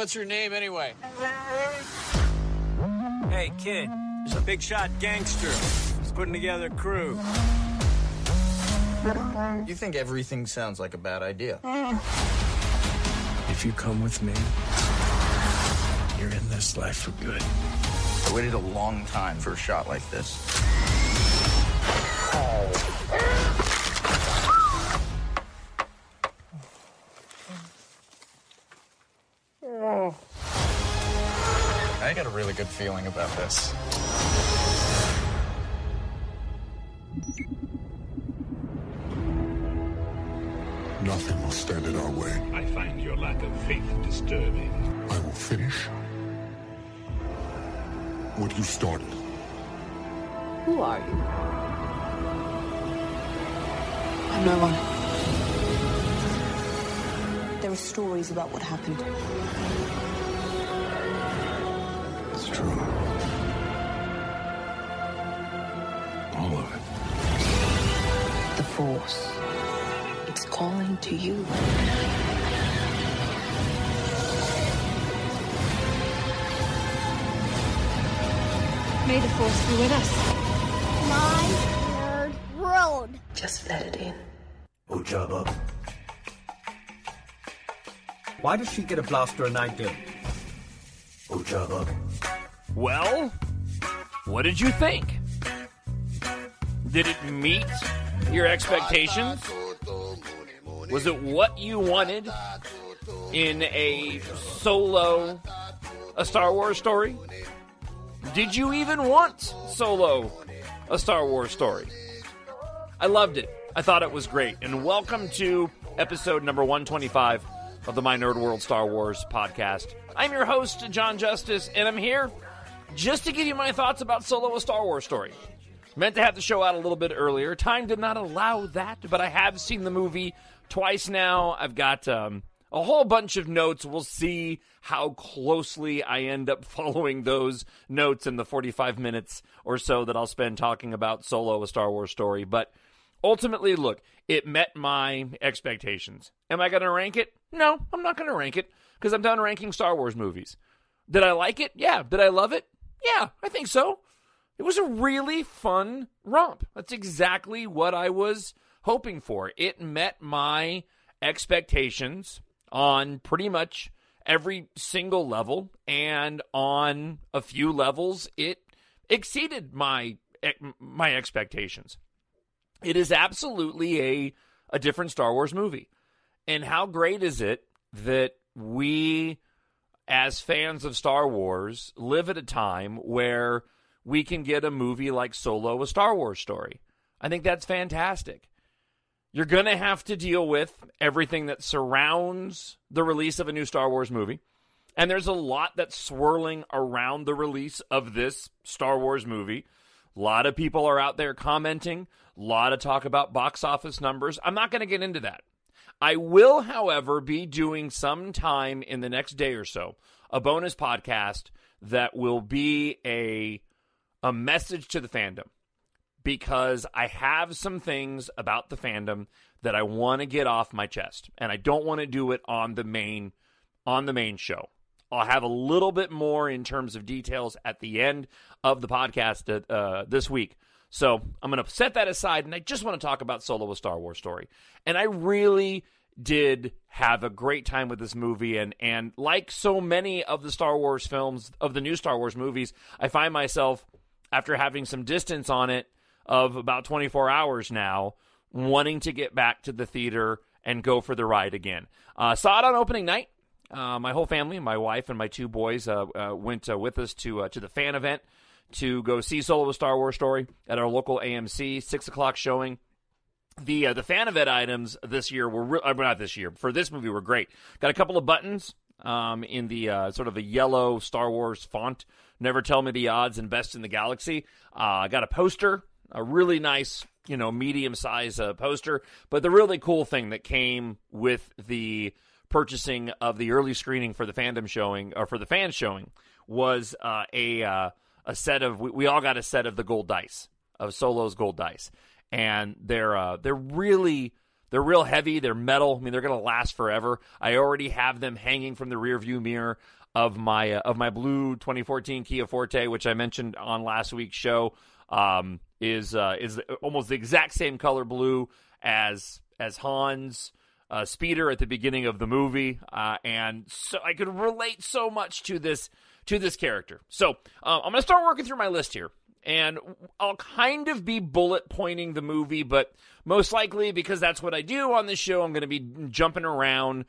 What's your name anyway? Hey, kid. There's a big shot gangster. He's putting together a crew. You think everything sounds like a bad idea. If you come with me, you're in this life for good. I waited a long time for a shot like this. I got a really good feeling about this. Nothing will stand in our way. I find your lack of faith disturbing. I will finish what you started. Who are you? I'm no one. There are stories about what happened. It's true. All of it. The Force. It's calling to you. May the Force be with us. My nerd world. Just let it in. Ojaba. Why does she get a blaster and I don't? Ojaba. Well, what did you think? Did it meet your expectations? Was it what you wanted in a Solo, a Star Wars story? Did you even want Solo, a Star Wars story? I loved it. I thought it was great. And welcome to episode number 125 of the My Nerd World Star Wars podcast. I'm your host, Jon Justice, and I'm here just to give you my thoughts about Solo, a Star Wars story. Meant to have the show out a little bit earlier. Time did not allow that, but I have seen the movie twice now. I've got a whole bunch of notes. We'll see how closely I end up following those notes in the 45 minutes or so that I'll spend talking about Solo, a Star Wars story. But ultimately, look, it met my expectations. Am I going to rank it? No, I'm not going to rank it because I'm done ranking Star Wars movies. Did I like it? Yeah. Did I love it? Yeah, I think so. It was a really fun romp. That's exactly what I was hoping for. It met my expectations on pretty much every single level, and on a few levels, it exceeded my expectations. It is absolutely a different Star Wars movie. And how great is it that we, as fans of Star Wars, live at a time where we can get a movie like Solo, a Star Wars story. I think that's fantastic. You're going to have to deal with everything that surrounds the release of a new Star Wars movie. And there's a lot that's swirling around the release of this Star Wars movie. A lot of people are out there commenting. A lot of talk about box office numbers. I'm not going to get into that. I will, however, be doing sometime in the next day or so a bonus podcast that will be a message to the fandom, because I have some things about the fandom that I want to get off my chest, and I don't want to do it on the main show. I'll have a little bit more in terms of details at the end of the podcast this week. So I'm going to set that aside, and I just want to talk about Solo, a Star Wars story. And I really did have a great time with this movie, and like so many of the Star Wars films, of the new Star Wars movies, I find myself, after having some distance on it of about 24 hours now, wanting to get back to the theater and go for the ride again. Saw it on opening night. My whole family, my wife and my two boys, went with us to the fan event to go see Solo, a Star Wars story at our local AMC, 6 o'clock showing. The fan event items this year were not this year, for this movie, were great. Got a couple of buttons in the sort of a yellow Star Wars font. Never tell me the odds and best in the galaxy. Got a poster, a really nice, medium-size poster. But the really cool thing that came with the purchasing of the early screening for the fandom showing, or for the fans showing, was a set of, we all got a set of the gold dice, of Solo's gold dice. And they're They're real heavy. They're metal. I mean, they're going to last forever. I already have them hanging from the rearview mirror of my blue 2014 Kia Forte, which I mentioned on last week's show. Is almost the exact same color blue as Han's speeder at the beginning of the movie, and so I could relate so much to this character. So I'm going to start working through my list here, and I'll kind of be bullet pointing the movie, but most likely, because that's what I do on this show, I'm going to be jumping around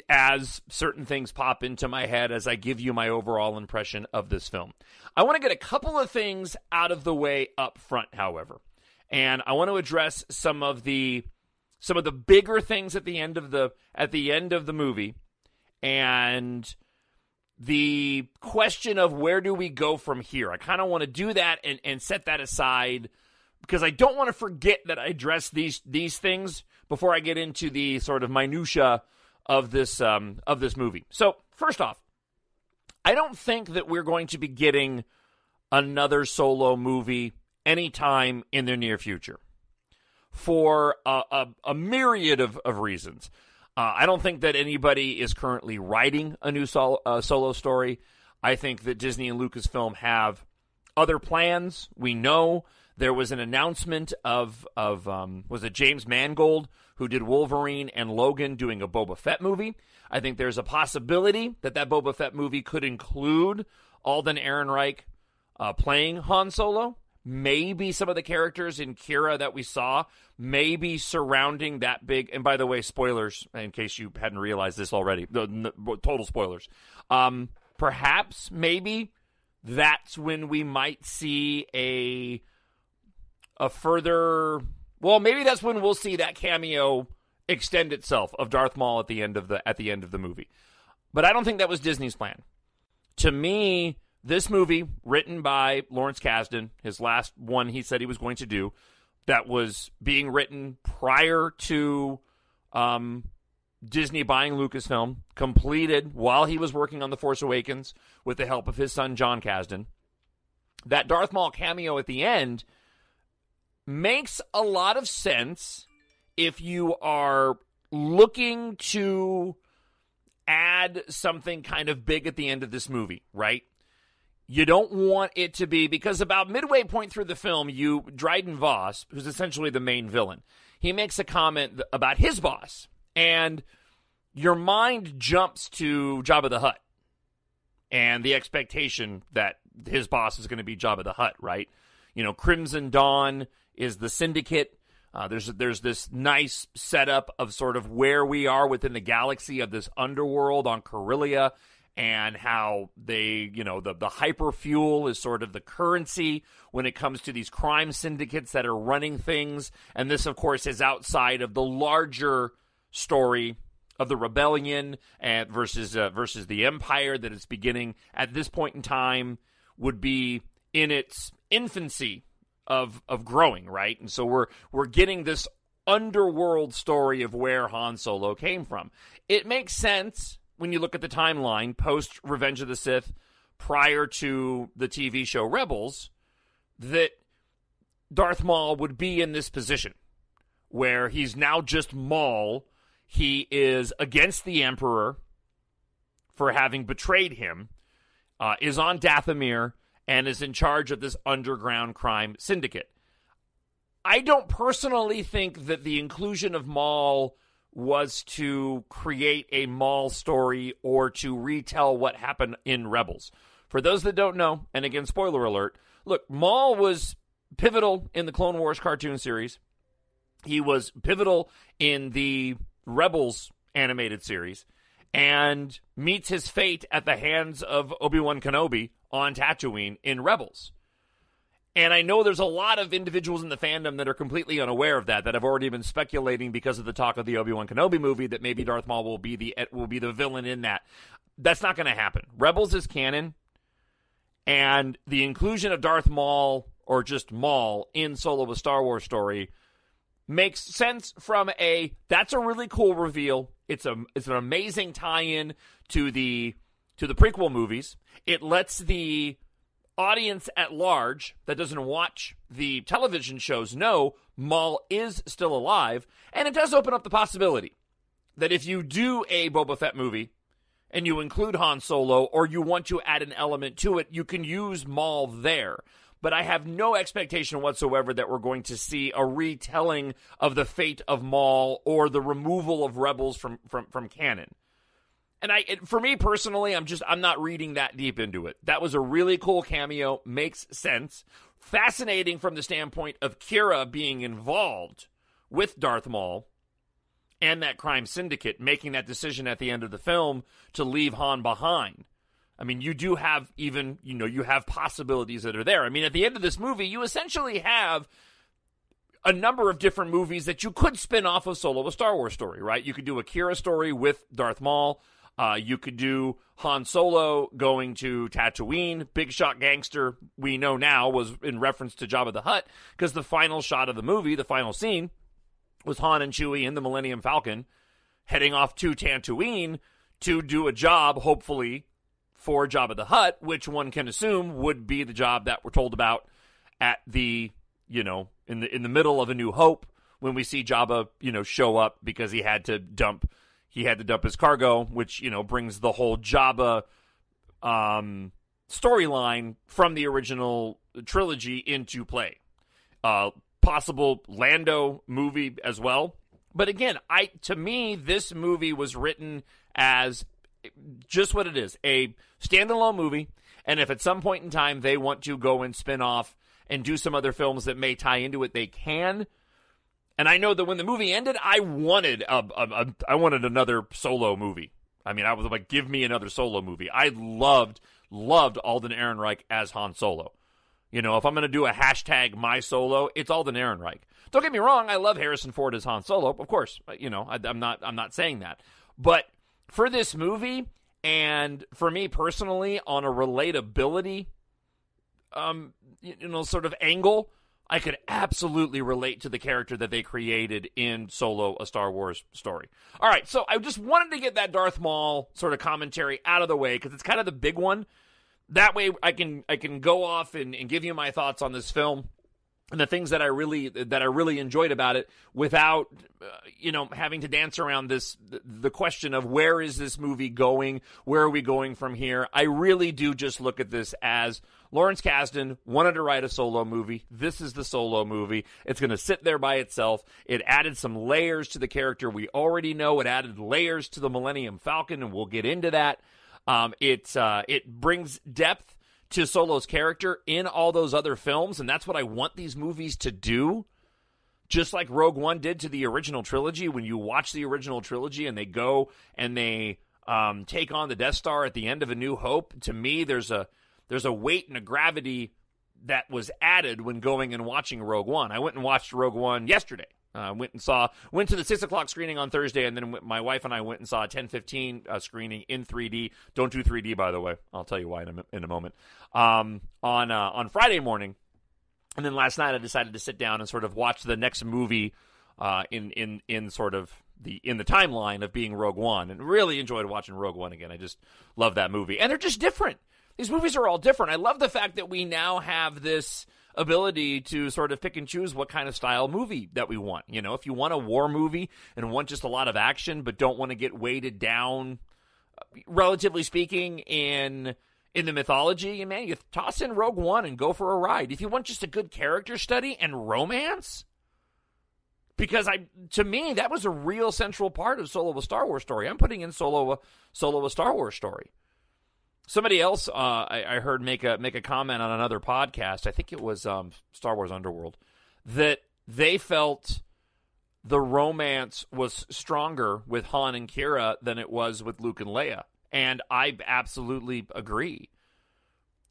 as certain things pop into my head as I give you my overall impression of this film. I want to get a couple of things out of the way up front, however, and I want to address some of the bigger things at the end of the movie, and the question of where do we go from here. I kind of want to do that and set that aside, because I don't want to forget that I address these things before I get into the sort of minutia of this movie. So first off, I don't think that we're going to be getting another Solo movie anytime in the near future, for a myriad of reasons. I don't think that anybody is currently writing a new Solo story. I think that Disney and Lucasfilm have other plans. We know there was an announcement of was it James Mangold, who did Wolverine and Logan, doing a Boba Fett movie. I think there's a possibility that Boba Fett movie could include Alden Ehrenreich playing Han Solo. Maybe some of the characters in Kira that we saw, maybe surrounding that big. And by the way, spoilers, in case you hadn't realized this already, total spoilers. Perhaps, maybe, that's when we might see a further. Well, maybe that's when we'll see that cameo extend itself of Darth Maul at the end of the movie. But I don't think that was Disney's plan. To me, this movie, written by Lawrence Kasdan, his last one he said he was going to do, that was being written prior to Disney buying Lucasfilm, completed while he was working on The Force Awakens with the help of his son, Jon Kasdan. That Darth Maul cameo at the end makes a lot of sense if you are looking to add something kind of big at the end of this movie, right? You don't want it to be, because about midway point through the film, Dryden Voss, who's essentially the main villain, he makes a comment about his boss, and your mind jumps to Jabba the Hutt and the expectation that his boss is going to be Jabba the Hutt, right? You know, Crimson Dawn is the Syndicate. There's this nice setup of sort of where we are within the galaxy of this underworld on Corellia, and how they, the hyperfuel is sort of the currency when it comes to these crime syndicates that are running things. And this, of course, is outside of the larger story of the rebellion and versus the empire that is beginning at this point in time, would be in its infancy of growing, right? And so we're getting this underworld story of where Han Solo came from. It makes sense when you look at the timeline post Revenge of the Sith, prior to the TV show Rebels, that Darth Maul would be in this position where he's now just Maul. He is against the Emperor for having betrayed him, is on Dathomir, and is in charge of this underground crime syndicate. I don't personally think that the inclusion of Maul was to create a Maul story or to retell what happened in Rebels. For those that don't know, and again, spoiler alert, look, Maul was pivotal in the Clone Wars cartoon series. He was pivotal in the Rebels animated series, and meets his fate at the hands of Obi-Wan Kenobi on Tatooine in Rebels. And I know there's a lot of individuals in the fandom that are completely unaware of that have already been speculating because of the talk of the Obi-Wan Kenobi movie that maybe Darth Maul will be the villain in that. That's not going to happen. Rebels is canon, and the inclusion of Darth Maul, or just Maul, in Solo: A Star Wars Story makes sense from that's a really cool reveal. It's an amazing tie-in to the prequel movies. It lets the audience at large that doesn't watch the television shows know Maul is still alive, and it does open up the possibility that if you do a Boba Fett movie and you include Han Solo, or you want to add an element to it, you can use Maul there. But I have no expectation whatsoever that we're going to see a retelling of the fate of Maul or the removal of Rebels from canon. And for me personally, I'm not reading that deep into it. That was a really cool cameo, makes sense. Fascinating from the standpoint of Kira being involved with Darth Maul and that crime syndicate, making that decision at the end of the film to leave Han behind. I mean, you do have you have possibilities that are there. I mean, at the end of this movie, you essentially have a number of different movies that you could spin off of Solo, a Star Wars story, right? You could do a Kira story with Darth Maul. You could do Han Solo going to Tatooine. Big shot gangster, we know now, was in reference to Jabba the Hutt, because the final shot of the movie, the final scene, was Han and Chewie in the Millennium Falcon heading off to Tatooine to do a job, hopefully, for Jabba the Hutt, which one can assume would be the job that we're told about at the, in the middle of A New Hope, when we see Jabba, show up because he had to dump his cargo, which, brings the whole Jabba storyline from the original trilogy into play. Possible Lando movie as well. But again, to me, this movie was written as just what it is, a standalone movie. And if at some point in time they want to go and spin off and do some other films that may tie into it, they can. And I know that when the movie ended, I wanted another Solo movie. I mean, I was like, give me another Solo movie. I loved Alden Ehrenreich as Han Solo. If I'm going to do a hashtag my Solo, it's Alden Ehrenreich. Don't get me wrong, I love Harrison Ford as Han Solo, of course. I'm not saying that. But for this movie, and for me personally, on a relatability, sort of angle, I could absolutely relate to the character that they created in Solo, a Star Wars story. All right, so I just wanted to get that Darth Maul sort of commentary out of the way, because it's kind of the big one. That way I can go off and give you my thoughts on this film and the things that I really enjoyed about it without having to dance around the question of where is this movie going? Where are we going from here? I really do just look at this as Lawrence Kasdan wanted to write a Solo movie. This is the Solo movie. It's going to sit there by itself. It added some layers to the character we already know. It added layers to the Millennium Falcon, and we'll get into that. It brings depth to Solo's character in all those other films, and that's what I want these movies to do. Just like Rogue One did to the original trilogy. When you watch the original trilogy and they go and they take on the Death Star at the end of A New Hope, to me there's a weight and a gravity that was added when going and watching Rogue One. I went and watched Rogue One yesterday. Went to the 6 o'clock screening on Thursday, and then my wife and I went and saw a 10:15 screening in 3D. Don't do 3D, by the way. I'll tell you why in a moment. On Friday morning, and then last night I decided to sit down and sort of watch the next movie in sort of the timeline of being Rogue One, and really enjoyed watching Rogue One again. I just love that movie, and they're just different. These movies are all different. I love the fact that we now have this ability to sort of pick and choose what kind of style movie that we want. If you want a war movie and want just a lot of action but don't want to get weighted down, relatively speaking, in the mythology, man, you toss in Rogue One and go for a ride. If you want just a good character study and romance, because to me, that was a real central part of Solo, a Star Wars story. I'm putting in Solo, a Star Wars story. Somebody else I heard make a comment on another podcast, I think it was Star Wars Underworld, that they felt the romance was stronger with Han and Kira than it was with Luke and Leia. And I absolutely agree.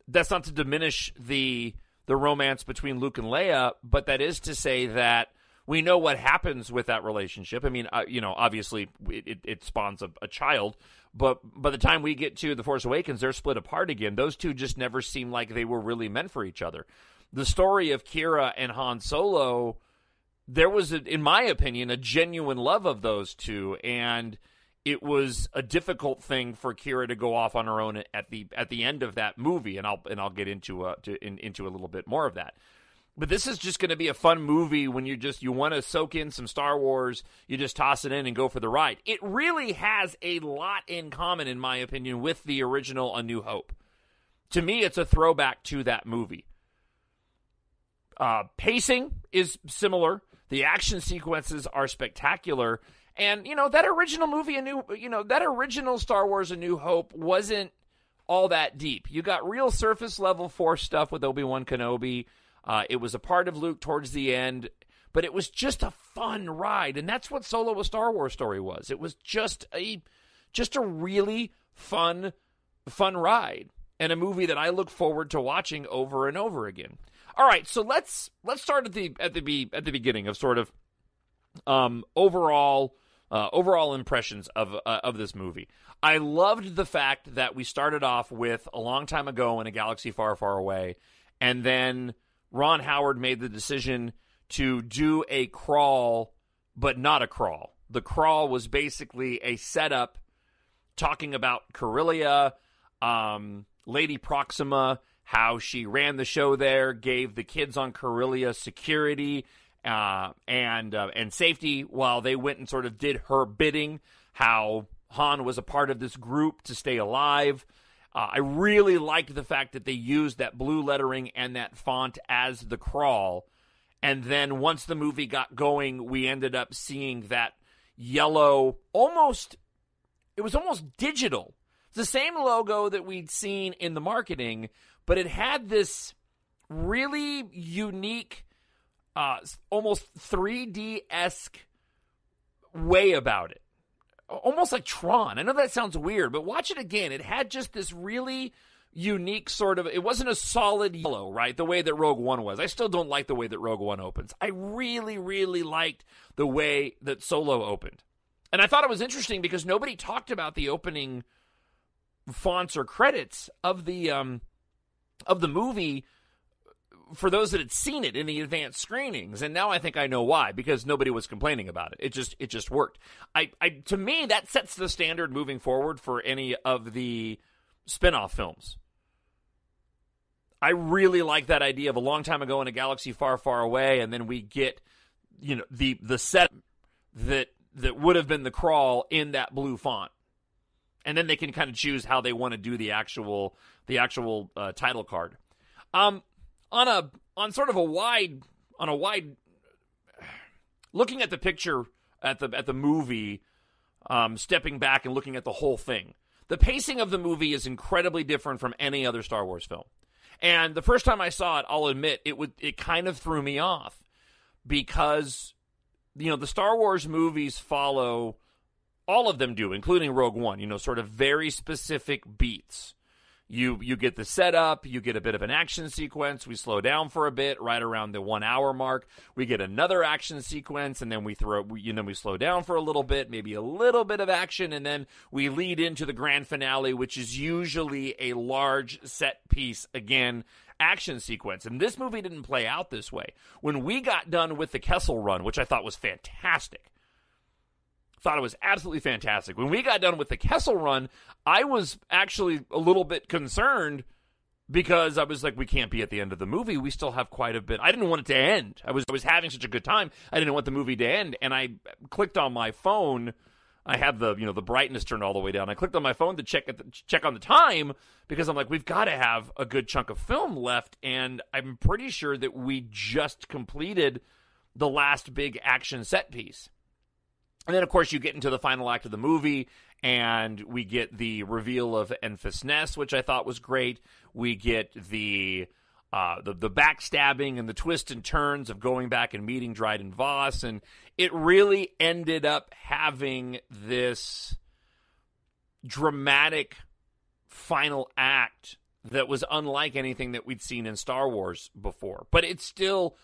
That's not to diminish the romance between Luke and Leia, but that is to say that we know what happens with that relationship. I mean, obviously it spawns a child, but by the time we get to The Force Awakens, they're split apart again. Those two just never seemed like they were really meant for each other. The story of Kira and Han Solo, there was, in my opinion, a genuine love of those two, and it was a difficult thing for Kira to go off on her own at the end of that movie, and I'll get into into a little bit more of that. But this is just going to be a fun movie when you want to soak in some Star Wars, you just toss it in and go for the ride. It really has a lot in common, in my opinion, with the original A New Hope. To me, it's a throwback to that movie. Pacing is similar. The action sequences are spectacular. And, that original movie, that original Star Wars A New Hope wasn't all that deep. You got real surface level Force stuff with Obi-Wan Kenobi. It was a part of Luke towards the end, but it was just a fun ride. And that's what Solo: A Star Wars Story was. It was just a really fun ride, and a movie that I look forward to watching over and over again. All right, so let's start at the beginning of sort of overall impressions of this movie. I loved the fact that we started off with a long time ago in a galaxy far, far away, and then Ron Howard made the decision to do a crawl, but not a crawl. The crawl was basically a setup talking about Corellia, Lady Proxima, how she ran the show there, gave the kids on Corellia security and safety while they went and sort of did her bidding, how Han was a part of this group to stay alive. I really liked the fact that they used that blue lettering and that font as the crawl. And then once the movie got going, we ended up seeing that yellow, it was almost digital. It's the same logo that we'd seen in the marketing, but it had this really unique, almost 3D-esque way about it. Almost like Tron. I know that sounds weird, but watch it again. It had just this really unique sort of, it wasn't a solid yellow, right? The way that Rogue One was. I still don't like the way that Rogue One opens. I really, really liked the way that Solo opened. And I thought it was interesting because nobody talked about the opening fonts or credits of the movie for those that had seen it in the advanced screenings, and now I think I know why, because nobody was complaining about it. It just worked. To me, that sets the standard moving forward for any of the spin-off films. I really like that idea of a long time ago in a galaxy far, far away, and then we get, the set that would have been the crawl in that blue font, and then they can kind of choose how they want to do the actual title card. On a wide, looking at the picture at the movie, stepping back and looking at the whole thing, the pacing of the movie is incredibly different from any other Star Wars film. And the first time I saw it, I'll admit, it kind of threw me off because, the Star Wars movies follow, all of them do, including Rogue One, sort of very specific beats. You get the setup, you get a bit of an action sequence, we slow down for a bit, right around the 1 hour mark, we get another action sequence, and then we slow down for a little bit, maybe a little bit of action, and then we lead into the grand finale, which is usually a large set piece, again, action sequence. And this movie didn't play out this way. When we got done with the Kessel Run, which I thought was fantastic, thought it was absolutely fantastic. When we got done with the Kessel Run, I was actually a little bit concerned because I was like, we can't be at the end of the movie. We still have quite a bit. I didn't want it to end. I was having such a good time. I didn't want the movie to end. And I clicked on my phone. I had the brightness turned all the way down. I clicked on my phone to check on the time because I'm like, we've got to have a good chunk of film left. And I'm pretty sure that we just completed the last big action set piece. And then, of course, you get into the final act of the movie, and we get the reveal of Enfys Nest, which I thought was great. We get the backstabbing and the twists and turns of going back and meeting Dryden Voss, and it really ended up having this dramatic final act that was unlike anything that we'd seen in Star Wars before. But it still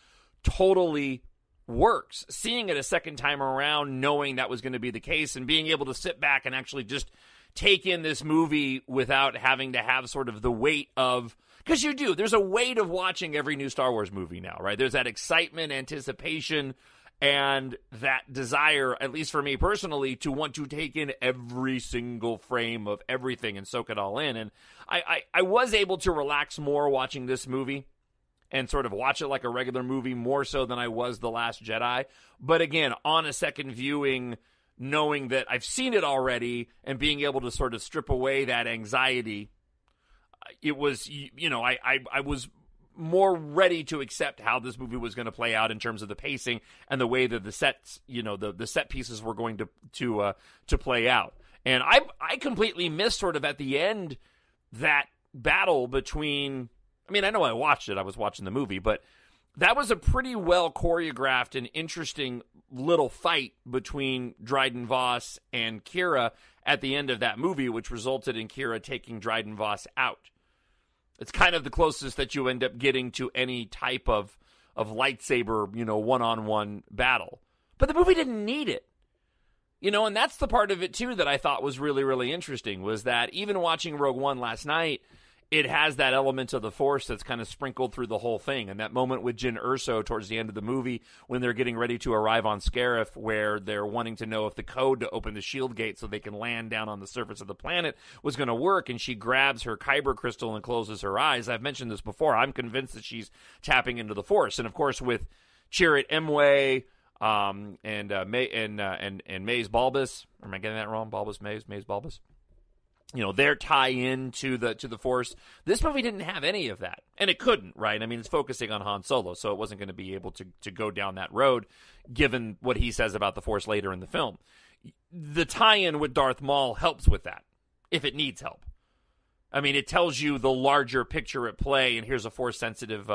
totally works. Seeing it a second time around, knowing that was going to be the case, and being able to sit back and actually just take in this movie without having to have sort of the weight of, because there's a weight of watching every new Star Wars movie now, right? There's that excitement, anticipation, and that desire, at least for me personally, to want to take in every single frame of everything and soak it all in. And I was able to relax more watching this movie and sort of watch it like a regular movie more so than I was The Last Jedi. But again, on a second viewing, knowing that I've seen it already and being able to sort of strip away that anxiety, it was, I was more ready to accept how this movie was going to play out in terms of the pacing and the way that the sets, the set pieces were going to play out. And I completely missed sort of at the end that battle between, I know I watched it. I was watching the movie, but that was a pretty well choreographed and interesting little fight between Dryden Voss and Kira at the end of that movie, which resulted in Kira taking Dryden Voss out. It's kind of the closest that you end up getting to any type of lightsaber, one-on-one battle. But the movie didn't need it. And that's the part of it, too, that I thought was really, really interesting, was that even watching Rogue One last night, it has that element of the Force that's kind of sprinkled through the whole thing. And that moment with Jyn Erso towards the end of the movie when they're getting ready to arrive on Scarif, where they're wanting to know if the code to open the shield gate so they can land down on the surface of the planet was going to work, and she grabs her Kyber crystal and closes her eyes. I've mentioned this before. I'm convinced that she's tapping into the Force. And, of course, with Chirrut Îmwe and Maze Balbus, am I getting that wrong? Maze Balbus? Their tie-in to the Force. This movie didn't have any of that. And it couldn't, right? It's focusing on Han Solo, so it wasn't going to be able to go down that road, given what he says about the Force later in the film. The tie-in with Darth Maul helps with that, if it needs help. It tells you the larger picture at play, and here's a Force-sensitive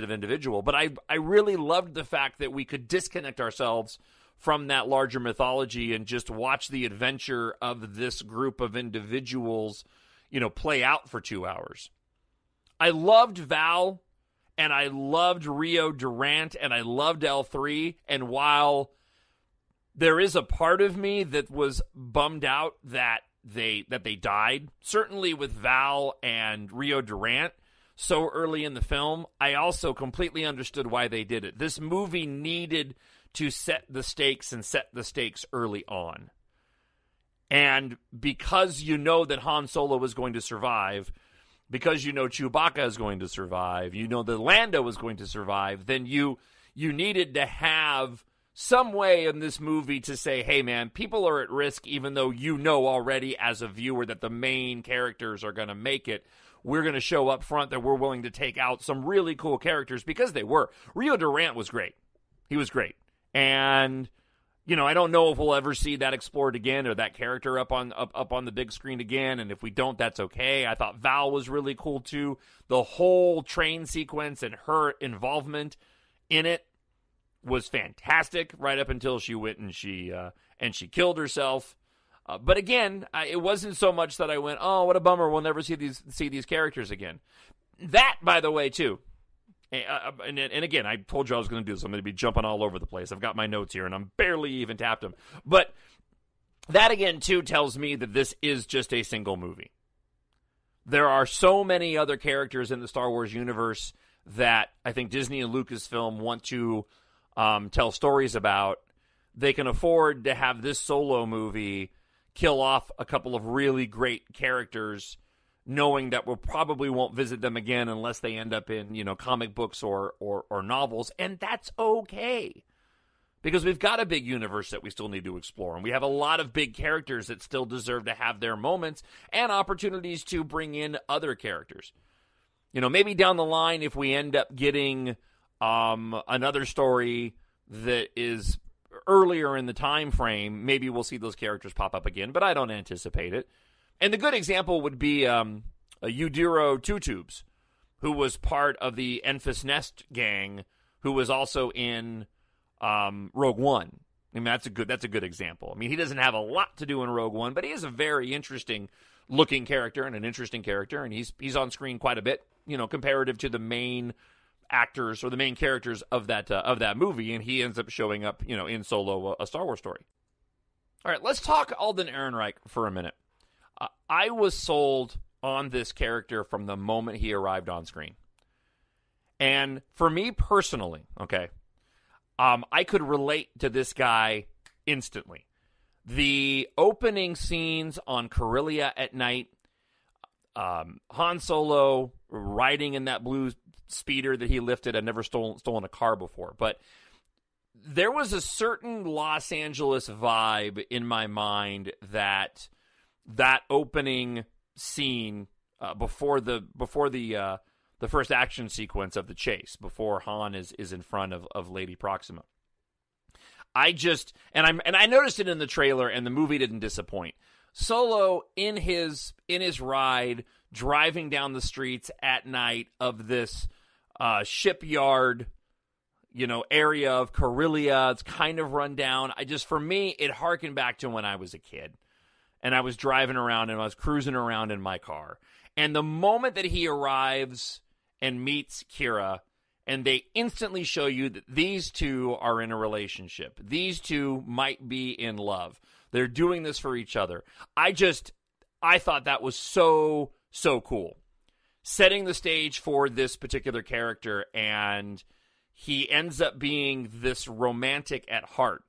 individual. But I really loved the fact that we could disconnect ourselves from that larger mythology and just watch the adventure of this group of individuals, play out for 2 hours. I loved Val, and I loved Rio Durant, and I loved L3, and while there is a part of me that was bummed out that they died, certainly with Val and Rio Durant so early in the film, I also completely understood why they did it. This movie needed to set the stakes early on. And because that Han Solo was going to survive, because Chewbacca is going to survive, that Lando is going to survive, then you needed to have some way in this movie to say, hey man, people are at risk, even though already as a viewer that the main characters are going to make it. We're going to show up front that we're willing to take out some really cool characters, because they were. Rio Durant was great. He was great. And, I don't know if we'll ever see that explored again or that character up on the big screen again. And if we don't, that's okay. I thought Val was really cool, too. The whole train sequence and her involvement in it was fantastic right up until she went and she killed herself. But again, it wasn't so much that I went, oh, what a bummer, we'll never see these characters again. That, by the way, too. And again, I told you I was going to do this. I'm going to be jumping all over the place. I've got my notes here, and I'm barely even tapped them. But that, again, too, tells me that this is just a single movie. There are so many other characters in the Star Wars universe that I think Disney and Lucasfilm want to tell stories about. They can afford to have this solo movie kill off a couple of really great characters, knowing that we probably won't visit them again unless they end up in, comic books or novels. And that's okay, because we've got a big universe that we still need to explore. And we have a lot of big characters that still deserve to have their moments and opportunities to bring in other characters. Maybe down the line, if we end up getting another story that is earlier in the time frame, maybe we'll see those characters pop up again, but I don't anticipate it. And the good example would be Yudiro Two-Tubes, who was part of the Enfys Nest gang, who was also in Rogue One. That's a good example. He doesn't have a lot to do in Rogue One, but he is a very interesting looking character and an interesting character, and he's on screen quite a bit, comparative to the main actors or the main characters of that movie, and he ends up showing up, in Solo, a Star Wars story. All right, let's talk Alden Ehrenreich for a minute. I was sold on this character from the moment he arrived on screen. And for me personally, okay, I could relate to this guy instantly. The opening scenes on Corellia at night, Han Solo riding in that blue speeder that he lifted. I've never stolen a car before, but there was a certain Los Angeles vibe in my mind that opening scene before the first action sequence of the chase, before Han is in front of Lady Proxima. I noticed it in the trailer, and the movie didn't disappoint. Solo in his ride, driving down the streets at night of this shipyard, area of Corellia. It's kind of run down. For me, it harkened back to when I was a kid, and I was driving around and I was cruising around in my car. And the moment that he arrives and meets Kira, and they instantly show you that these two are in a relationship. These two might be in love. They're doing this for each other. I thought that was so, so cool. Setting the stage for this particular character, and he ends up being this romantic at heart.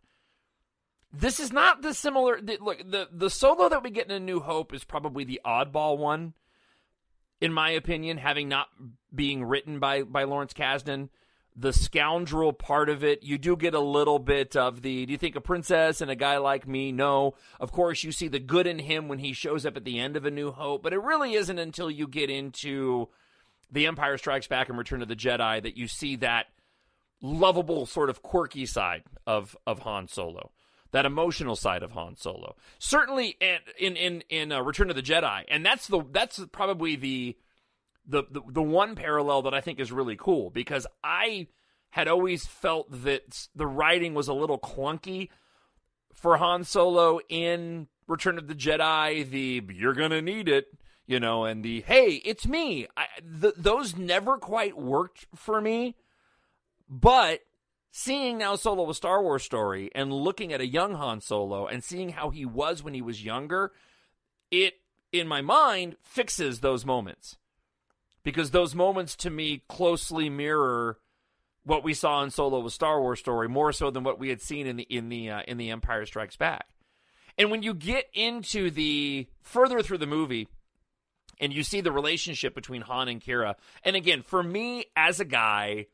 This is not the similar... Look, the Solo that we get in A New Hope is probably the oddball one, in my opinion, having not being written by Lawrence Kasdan. The scoundrel part of it, you do get a little bit of do you think a princess and a guy like me? No. Of course, you see the good in him when he shows up at the end of A New Hope, but it really isn't until you get into The Empire Strikes Back and Return of the Jedi that you see that lovable, sort of quirky side of Han Solo. That emotional side of Han Solo, certainly in Return of the Jedi, and that's probably the one parallel that I think is really cool, because I had always felt that the writing was a little clunky for Han Solo in Return of the Jedi. The "you're gonna need it," and the "hey, it's me." Those never quite worked for me, but seeing now Solo: A Star Wars Story and looking at a young Han Solo and seeing how he was when he was younger, it, in my mind, fixes those moments. Because those moments, to me, closely mirror what we saw in Solo: A Star Wars Story, more so than what we had seen in the Empire Strikes Back. And when you get into the further through the movie, and you see the relationship between Han and Kira, and again, for me, as a guy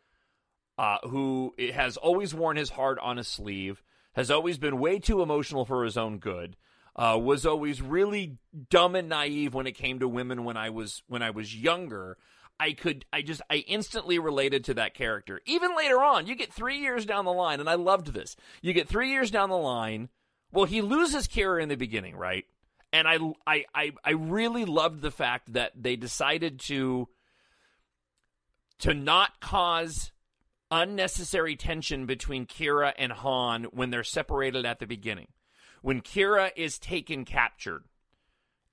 who has always worn his heart on his sleeve, has always been way too emotional for his own good, was always really dumb and naive when it came to women when I was younger. I instantly related to that character. Even later on, you get 3 years down the line, and I loved this. You get 3 years down the line. Well, he loses Kira in the beginning, right? And I really loved the fact that they decided to not cause unnecessary tension between Kira and Han when they're separated at the beginning. When Kira is captured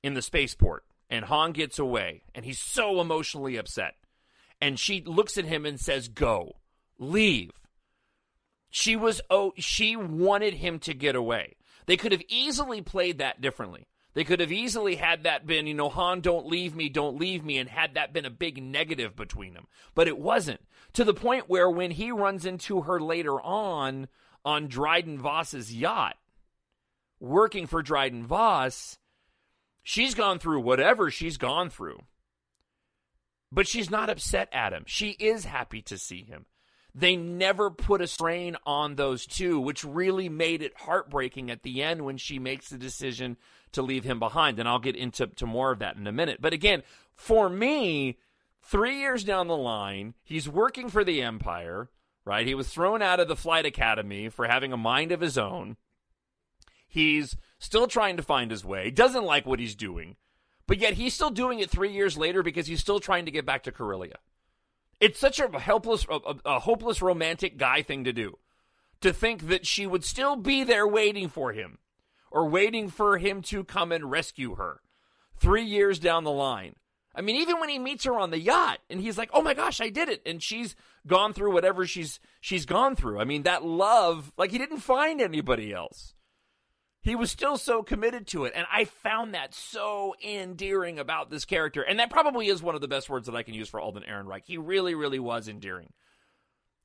in the spaceport, and Han gets away, and he's so emotionally upset, and she looks at him and says, "Go, leave." She wanted him to get away. They could have easily played that differently. They could have easily had that been, Han, don't leave me, and had that been a big negative between them. But it wasn't. To the point where when he runs into her later on Dryden Voss's yacht, working for Dryden Voss, she's gone through whatever she's gone through. But she's not upset at him. She is happy to see him. They never put a strain on those two, which really made it heartbreaking at the end when she makes the decision to leave him behind. And I'll get into more of that in a minute. But again, for me, 3 years down the line, he's working for the Empire, right? He was thrown out of the flight academy for having a mind of his own. He's still trying to find his way, doesn't like what he's doing, but yet he's still doing it 3 years later because he's still trying to get back to Corellia. It's such a hopeless romantic guy thing to do, to think that she would still be there waiting for him, or waiting for him to come and rescue her 3 years down the line. I mean, even when he meets her on the yacht, and he's like, "Oh my gosh, I did it," and she's gone through whatever she's gone through. I mean, that love, like, he didn't find anybody else. He was still so committed to it, and I found that so endearing about this character. And that probably is one of the best words that I can use for Alden Ehrenreich. He really, really was endearing.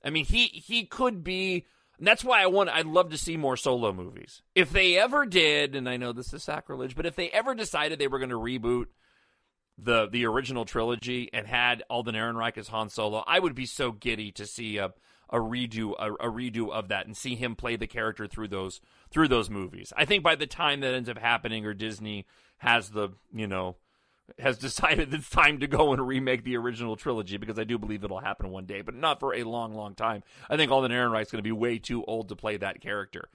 I mean, he could be And that's why I'd love to see more Solo movies. If they ever did, and I know this is sacrilege, but if they ever decided they were going to reboot the original trilogy and had Alden Ehrenreich as Han Solo, I would be so giddy to see a redo of that and see him play the character through those movies. I think by the time that ends up happening, or Disney has has decided it's time to go and remake the original trilogy, because I do believe it'll happen one day, but not for a long, long time. I think Alden Ehrenreich's going to be way too old to play that character.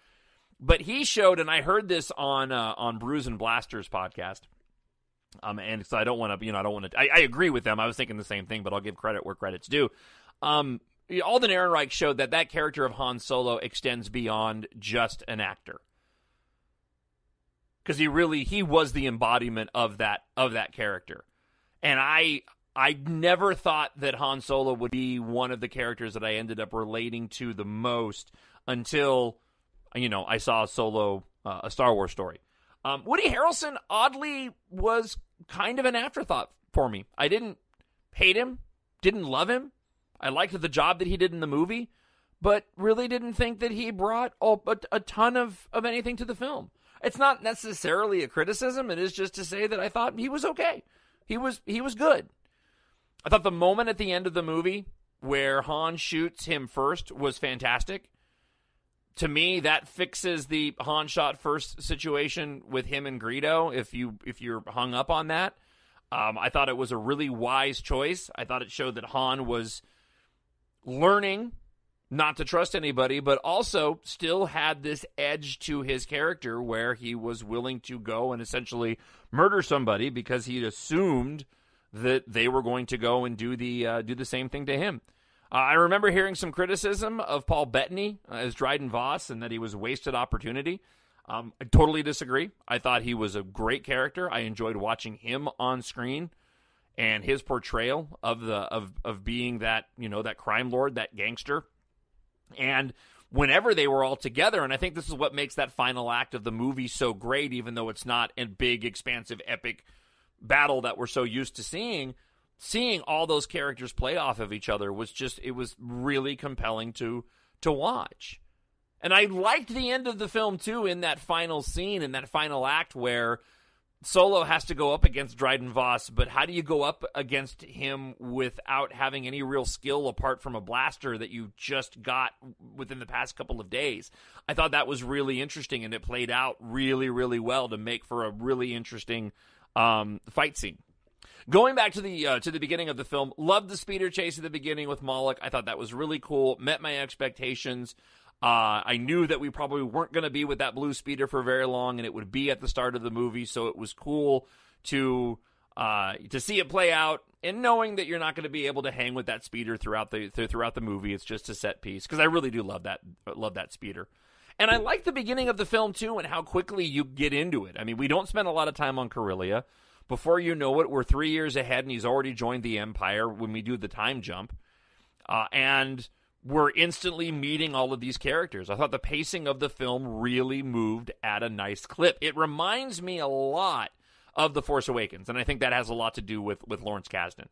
But he showed, and I heard this on Brews and Blasters podcast, and so I don't want to, I agree with them. I was thinking the same thing, but I'll give credit where credit's due. Alden Ehrenreich showed that character of Han Solo extends beyond just an actor. Because he was the embodiment of that character. And I never thought that Han Solo would be one of the characters that I ended up relating to the most until, I saw Solo, a Star Wars story. Woody Harrelson, oddly, was kind of an afterthought for me. I didn't hate him, didn't love him. I liked the job that he did in the movie, but really didn't think that he brought a ton of anything to the film. It's not necessarily a criticism. It is just to say that I thought he was okay. He was good. I thought the moment at the end of the movie where Han shoots him first was fantastic. To me, that fixes the Han shot first situation with him and Greedo, if you're hung up on that. I thought it was a really wise choice. I thought it showed that Han was learning not to trust anybody, but also still had this edge to his character where he was willing to go and essentially murder somebody because he assumed that they were going to go and do the same thing to him. I remember hearing some criticism of Paul Bettany as Dryden Voss and that he was a wasted opportunity. I totally disagree. I thought he was a great character. I enjoyed watching him on screen and his portrayal of being that crime lord, that gangster. And whenever they were all together, and I think this is what makes that final act of the movie so great, even though it's not a big, expansive, epic battle that we're so used to seeing all those characters play off of each other it was really compelling to watch. And I liked the end of the film, too, in that final scene, in that final act where Solo has to go up against Dryden Voss, but how do you go up against him without having any real skill apart from a blaster that you just got within the past couple of days? I thought that was really interesting, and it played out really, really well to make for a really interesting fight scene. Going back to the beginning of the film, loved the speeder chase at the beginning with Moloch. I thought that was really cool, met my expectations. I knew that we probably weren't going to be with that blue speeder for very long, and it would be at the start of the movie, so it was cool to see it play out, and knowing that you're not going to be able to hang with that speeder throughout the movie. It's just a set piece, because I really do love that speeder. And I like the beginning of the film, too, and how quickly you get into it. I mean, we don't spend a lot of time on Corellia. Before you know it, we're 3 years ahead, and he's already joined the Empire when we do the time jump. And we're instantly meeting all of these characters. I thought the pacing of the film really moved at a nice clip. It reminds me a lot of The Force Awakens, and I think that has a lot to do with Lawrence Kasdan.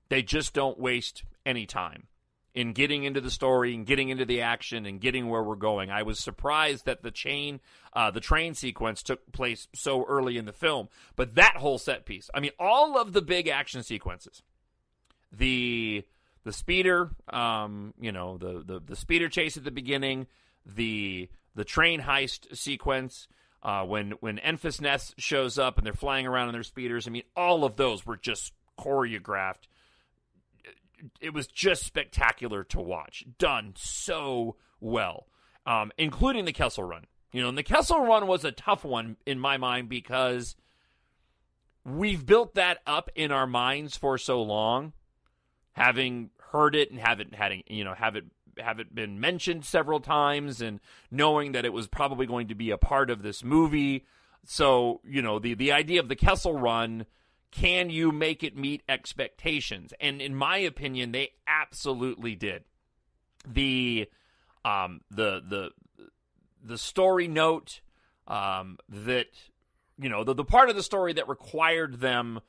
They just don't waste any time in getting into the story and getting into the action and getting where we're going. I was surprised that the train sequence took place so early in the film, but that whole set piece, I mean, all of the big action sequences, the speeder, the speeder chase at the beginning, the train heist sequence, when Enfys Nest shows up and they're flying around in their speeders. I mean, all of those were just choreographed. It was just spectacular to watch. Done so well, including the Kessel Run. And the Kessel Run was a tough one in my mind because we've built that up in our minds for so long, having heard it and have it been mentioned several times, and knowing that it was probably going to be a part of this movie. So, the idea of the Kessel Run, can you make it meet expectations? And in my opinion, they absolutely did. The story note, that, the part of the story that required them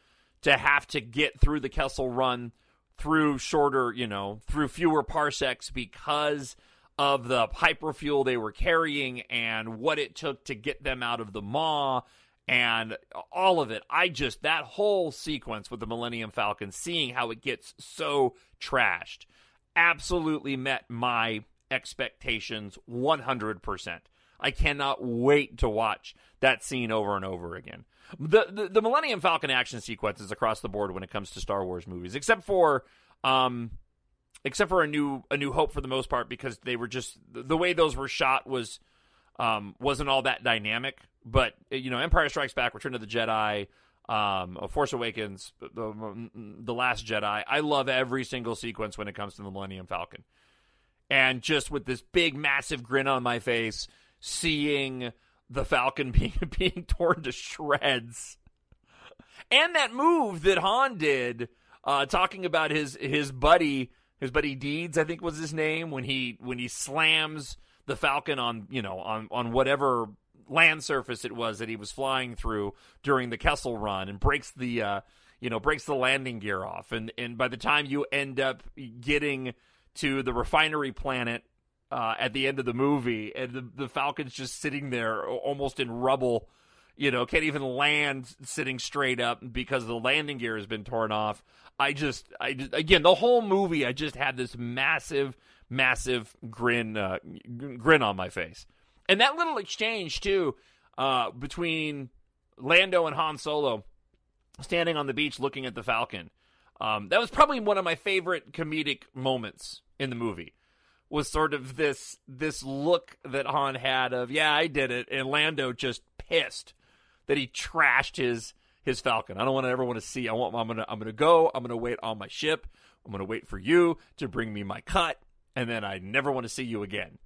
to have to get through the Kessel Run through shorter, through fewer parsecs because of the hyperfuel they were carrying and what it took to get them out of the maw and all of it. That whole sequence with the Millennium Falcon, seeing how it gets so trashed, absolutely met my expectations 100%. I cannot wait to watch that scene over and over again. The Millennium Falcon action sequences across the board when it comes to Star Wars movies, except for a New Hope for the most part, because they were just, the way those were shot wasn't all that dynamic. But Empire Strikes Back, Return of the Jedi, Force Awakens, the Last Jedi, I love every single sequence when it comes to the Millennium Falcon. And just with this big, massive grin on my face, seeing the Falcon being torn to shreds. And that move that Han did, talking about his buddy Deeds, I think was his name, when he slams the Falcon on whatever land surface it was that he was flying through during the Kessel Run, and breaks the landing gear off. And by the time you end up getting to the refinery planet at the end of the movie, and the Falcon's just sitting there almost in rubble, can't even land sitting straight up because the landing gear has been torn off. Again, the whole movie, I just had this massive grin on my face. And that little exchange, too, between Lando and Han Solo standing on the beach looking at the Falcon, that was probably one of my favorite comedic moments in the movie, was sort of this look that Han had of, yeah, I did it, and Lando just pissed that he trashed his Falcon. I don't ever want to see. I'm gonna go. I'm gonna wait on my ship. I'm gonna wait for you to bring me my cut, and then I never want to see you again.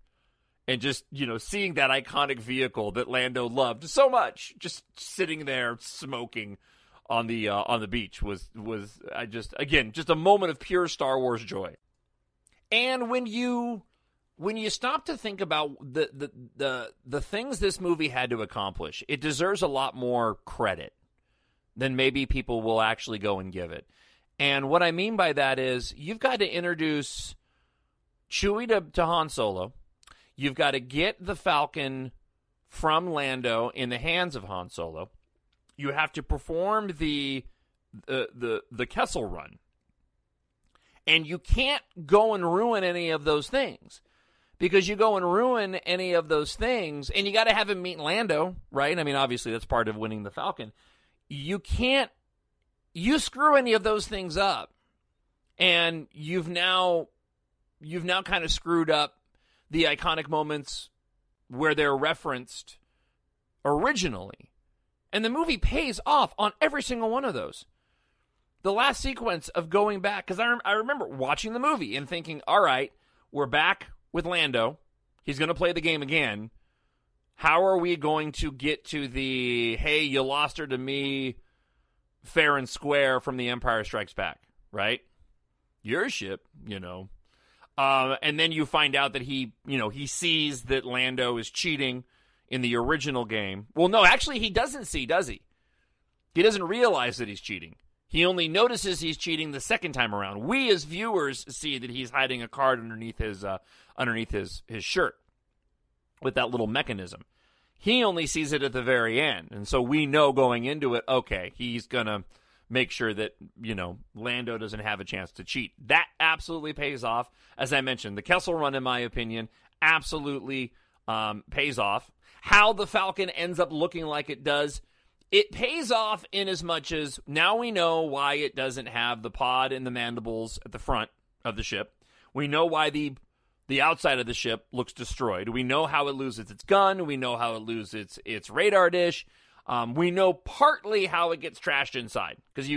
And just seeing that iconic vehicle that Lando loved so much, just sitting there smoking on the beach was just a moment of pure Star Wars joy. And when you stop to think about the things this movie had to accomplish, it deserves a lot more credit than maybe people will actually go and give it. And what I mean by that is, you've got to introduce Chewie to Han Solo. You've got to get the Falcon from Lando in the hands of Han Solo. You have to perform the Kessel Run. And you can't go and ruin any of those things. Because you go and ruin any of those things, and you got to have him meet Lando, right? I mean, obviously, that's part of winning the Falcon. You screw any of those things up, and you've now kind of screwed up the iconic moments where they're referenced originally. And the movie pays off on every single one of those. The last sequence of going back, because I remember watching the movie and thinking, all right, we're back with Lando. He's going to play the game again. How are we going to get to the, hey, you lost her to me fair and square from The Empire Strikes Back, right? Your ship, And then you find out that he sees that Lando is cheating in the original game. Well, no, actually he doesn't see, does he? He doesn't realize that he's cheating. He only notices he's cheating the second time around. We as viewers see that he's hiding a card underneath his shirt with that little mechanism. He only sees it at the very end. And so we know going into it, okay, he's going to make sure that, Lando doesn't have a chance to cheat. That absolutely pays off. As I mentioned, the Kessel Run, in my opinion, absolutely pays off. How the Falcon ends up looking like it does, it pays off in as much as now we know why it doesn't have the pod and the mandibles at the front of the ship. We know why the outside of the ship looks destroyed. We know how it loses its gun. We know how it loses its radar dish. We know partly how it gets trashed inside. Because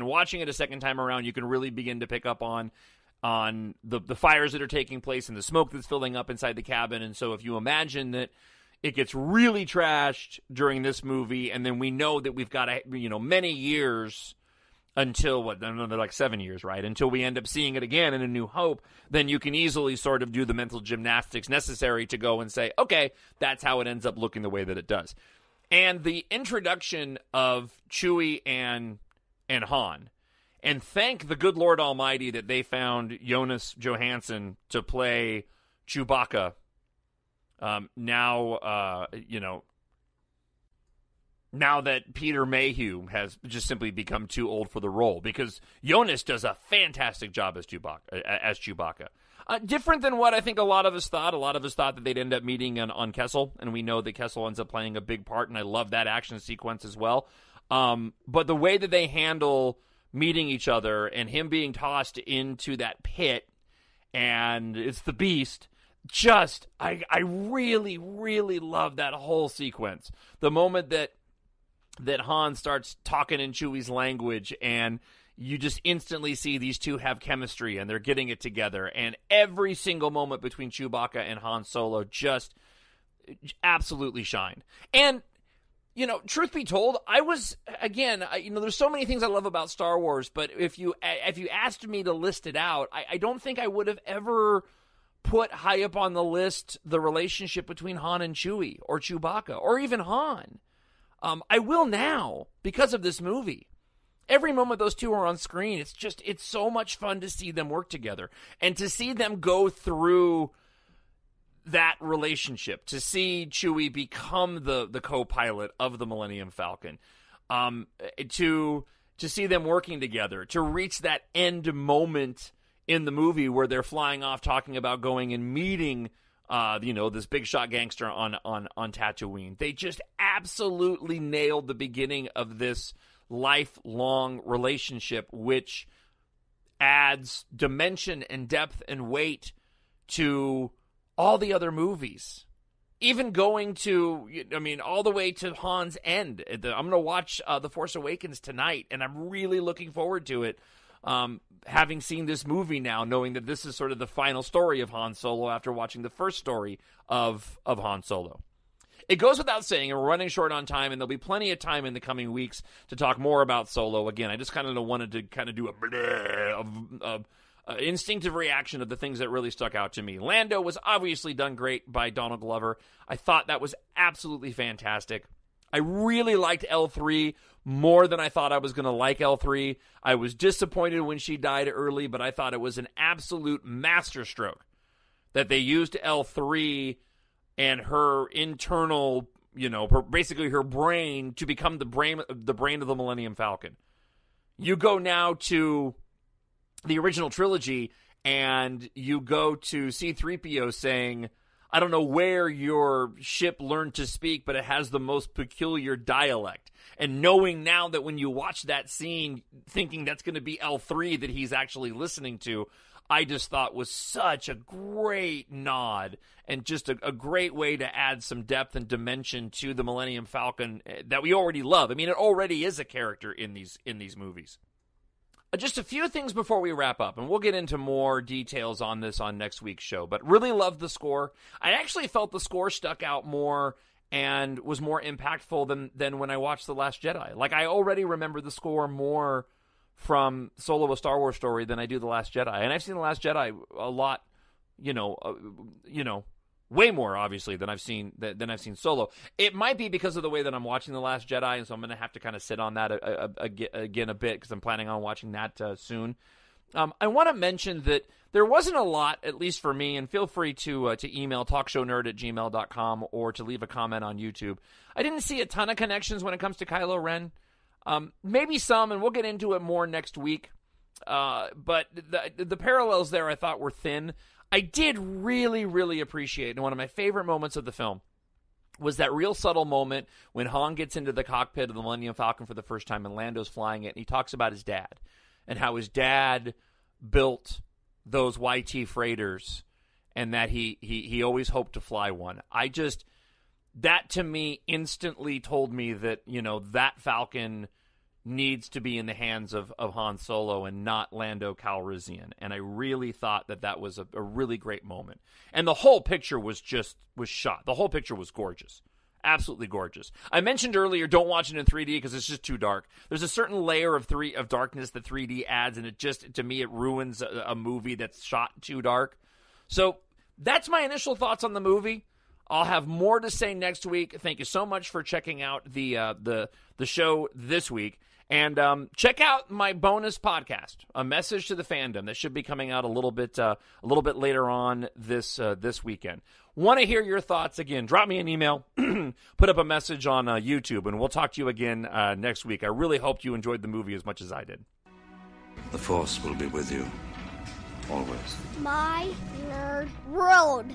watching it a second time around, you can really begin to pick up on the fires that are taking place and the smoke that's filling up inside the cabin. And so if you imagine that it gets really trashed during this movie, and then we know that we've got many years until they're like 7 years, right? Until we end up seeing it again in A New Hope, then you can easily sort of do the mental gymnastics necessary to go and say, okay, that's how it ends up looking the way that it does. And the introduction of Chewie and Han, and thank the good Lord Almighty that they found Jonas Johansson to play Chewbacca, now that Peter Mayhew has just simply become too old for the role, because Jonas does a fantastic job as Chewbacca. Different than what I think a lot of us thought. A lot of us thought that they'd end up meeting on Kessel, and we know that Kessel ends up playing a big part, and I love that action sequence as well. But the way that they handle meeting each other and him being tossed into that pit, and it's the Beast, I really, really love that whole sequence. The moment that Han starts talking in Chewie's language, and you just instantly see these two have chemistry, and they're getting it together. And every single moment between Chewbacca and Han Solo just absolutely shined. And, truth be told, there's so many things I love about Star Wars, but if you asked me to list it out, I don't think I would have ever put high up on the list the relationship between Han and Chewie, or Chewbacca, or even Han. I will now, because of this movie. Every moment those two are on screen, it's so much fun to see them work together. And to see them go through that relationship, to see Chewie become the co-pilot of the Millennium Falcon, to see them working together, to reach that end moment in the movie where they're flying off talking about going and meeting this big shot gangster on Tatooine. They just absolutely nailed the beginning of this lifelong relationship, which adds dimension and depth and weight to all the other movies. Even going to, all the way to Han's end. I'm going to watch The Force Awakens tonight, and I'm really looking forward to it. Having seen this movie now, knowing that this is sort of the final story of Han Solo after watching the first story of Han Solo. It goes without saying, and we're running short on time, and there'll be plenty of time in the coming weeks to talk more about Solo. Again, I just kind of wanted to do a instinctive reaction of the things that really stuck out to me. Lando was obviously done great by Donald Glover. I thought that was absolutely fantastic. I really liked L3 more than I thought I was going to like L3. I was disappointed when she died early, but I thought it was an absolute masterstroke that they used L3 and her internal, basically her brain to become the brain of the Millennium Falcon. You go now to the original trilogy, and you go to C-3PO saying, I don't know where your ship learned to speak, but it has the most peculiar dialect. And knowing now that when you watch that scene, thinking that's going to be L3 that he's actually listening to, I just thought was such a great nod and just a great way to add some depth and dimension to the Millennium Falcon that we already love. It already is a character in these movies. Just a few things before we wrap up, and we'll get into more details on this on next week's show, but really loved the score. I actually felt the score stuck out more and was more impactful than when I watched The Last Jedi. Like, I already remember the score more from Solo: A Star Wars Story than I do The Last Jedi. And I've seen The Last Jedi a lot, way more, obviously, than I've seen Solo. It might be because of the way that I'm watching The Last Jedi, and so I'm going to have to kind of sit on that again a bit, because I'm planning on watching that soon. I want to mention that there wasn't a lot, at least for me, and feel free to email talkshownerd@gmail.com or to leave a comment on YouTube. I didn't see a ton of connections when it comes to Kylo Ren. Maybe some, and we'll get into it more next week. But the parallels there I thought were thin. I did really, really appreciate, and one of my favorite moments of the film was that real subtle moment when Han gets into the cockpit of the Millennium Falcon for the first time and Lando's flying it, and he talks about his dad and how his dad built those YT freighters and that he always hoped to fly one. That to me instantly told me that, that Falcon needs to be in the hands of Han Solo and not Lando Calrissian. And I really thought that was a really great moment. And the whole picture was shot. The whole picture was gorgeous. Absolutely gorgeous. I mentioned earlier, don't watch it in 3D because it's just too dark. There's a certain layer of darkness that 3D adds, and to me, it ruins a movie that's shot too dark. So that's my initial thoughts on the movie. I'll have more to say next week. Thank you so much for checking out the show this week. And check out my bonus podcast, A Message to the Fandom, that should be coming out a little bit later on this weekend. Want to hear your thoughts? Again, drop me an email, put up a message on YouTube, and we'll talk to you again next week. I really hope you enjoyed the movie as much as I did. The Force will be with you, always. My nerd world.